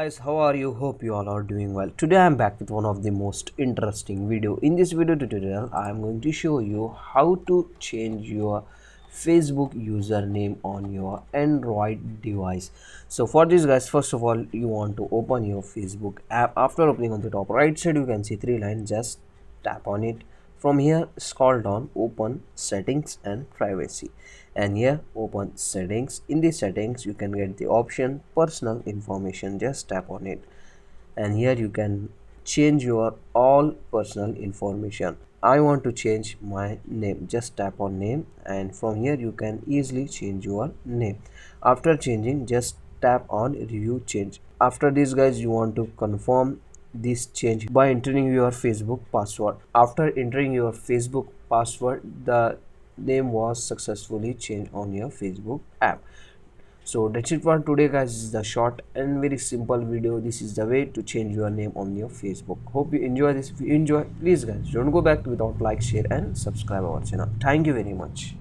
guys, how are you? Hope you all are doing well. Today I am back with one of the most interesting video. In this video tutorial I am going to show you how to change your Facebook username on your Android device. So for this guys, first of all you want to open your Facebook app. After opening, on the top right side you can see three lines. Just tap on it. From here scroll down, open settings and privacy, and here open settings. In the settings you can get the option personal information. Just tap on it, and here you can change your all personal information. I want to change my name. Just tap on name, and from here you can easily change your name. After changing, just tap on review change. After this guys, you want to confirm this change by entering your Facebook password. After entering your Facebook password, the name was successfully changed on your Facebook app. So that's it for today guys. This is the short and very simple video. This is the way to change your name on your Facebook. Hope you enjoy this. If you enjoy, please guys don't go back without like, share and subscribe our channel. Thank you very much.